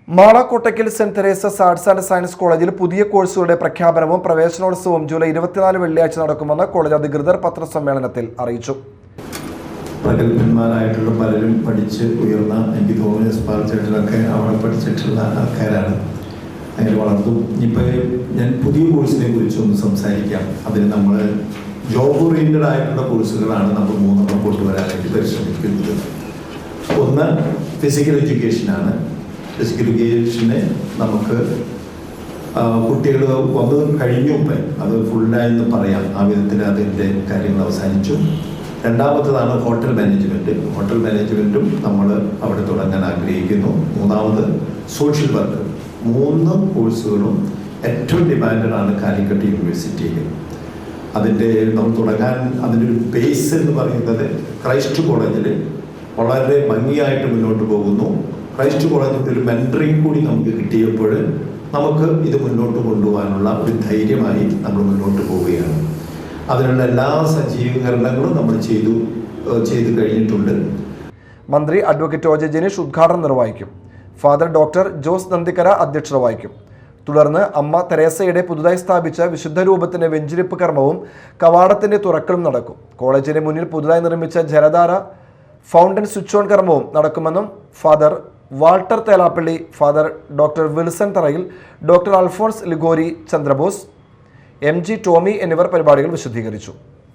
മാളക്കോട്ടയ്ക്കൽ Saint Teresa's arts and science കോളേജിൽ പുതിയ കോഴ്സുകളുടെ പ്രഖ്യാപനവും പ്രവേശനോത്സവവും ജൂലൈ 24 വെള്ളിയാഴ്ച നടക്കുമെന്ന് കോളേജ് അധികൃതർ പത്രസമ്മേളനത്തിൽ അറിയിച്ചു. പ്രഗത്ഭന്മാരായിട്ടുള്ള പലരും പഠിച്ച് ഉയർന്ന, എനിക്ക് തോന്നുന്നു സ്പാർച്ചേട്ടനൊക്കെ അവിടെ പഠിച്ചിട്ടുള്ള ആൾക്കാരാണ്. അങ്ങനെ വളർന്നു. ഇപ്പോൾ ഞാൻ പുതിയ കോഴ്സിനെ കുറിച്ചൊന്ന് സംസാരിക്കാം. അതിന് നമ്മൾ ജോബ് ഓറിയൻറ്റഡ് ആയിട്ടുള്ള കോഴ്സുകളാണ് നമ്മൾ 3 കൊണ്ടുവരാനായിട്ട് പരിശ്രമിക്കുന്നത്. ഒന്ന് ഫിസിക്കൽ എഡ്യൂക്കേഷനാണ്. ഫിസിക്കൽ എഡ്യൂക്കേഷന് നമുക്ക് കുട്ടികൾ വന്ന് കഴിഞ്ഞു, അത് ഫുള്ളായെന്ന് പറയാം. ആ വിധത്തിൽ അതിൻ്റെ കാര്യങ്ങൾ അവസാനിച്ചു. രണ്ടാമത്തതാണ് ഹോട്ടൽ മാനേജ്മെൻറ്റ്. ഹോട്ടൽ മാനേജ്മെൻറ്റും നമ്മൾ അവിടെ തുടങ്ങാൻ ആഗ്രഹിക്കുന്നു. മൂന്നാമത് സോഷ്യൽ വർക്ക്. 3 കോഴ്സുകളും ഏറ്റവും ഡിമാൻഡഡ് ആണ് കാലിക്കറ്റ് യൂണിവേഴ്സിറ്റിയിൽ. അതിൻ്റെ നമ്മൾ തുടങ്ങാൻ അതിൻ്റെ ഒരു ബേസ് എന്ന് പറയുന്നത് ക്രൈസ്റ്റ് കോളേജിൽ വളരെ ഭംഗിയായിട്ട് മുന്നോട്ട് പോകുന്നു. ക്രൈസ്റ്റ് കോളേജിൽ ഒരു മെൻറ്ററിങ് കൂടി നമുക്ക് കിട്ടിയപ്പോൾ നമുക്ക് ഇത് മുന്നോട്ട് കൊണ്ടുപോകാനുള്ള ഒരു ധൈര്യമായി നമ്മൾ മുന്നോട്ട് പോവുകയാണ്. അതിനുള്ള എല്ലാ സജ്ജീകരണങ്ങളും നമ്മൾ ചെയ്തു കഴിഞ്ഞിട്ടുണ്ട്. മന്ത്രി അഡ്വക്കേറ്റ് ഒ ജെ ജനീഷ് ഉദ്ഘാടനം നിർവഹിക്കും. ഫാദർ ഡോക്ടർ ജോസ് നന്ദിക്കര അധ്യക്ഷത വഹിക്കും. തുടർന്ന് അമ്മ തെരേസയുടെ പുതുതായി സ്ഥാപിച്ച വിശുദ്ധ രൂപത്തിന്റെ വെഞ്ചിരിപ്പ് കർമ്മവും കവാടത്തിന്റെ തുറക്കലും നടക്കും. കോളേജിന് മുന്നിൽ പുതുതായി നിർമ്മിച്ച ജലധാര ഫൗണ്ടൻ സ്വിച്ച് ഓൺ കർമ്മവും നടക്കുമെന്നും father Walter Thelappilly, father doctor Wilson Tharayil, doctor Alphonse Liguori Chandrabose, MG Tomy എന്നിവർ പരിപാടികൾ വിശദീകരിച്ചു.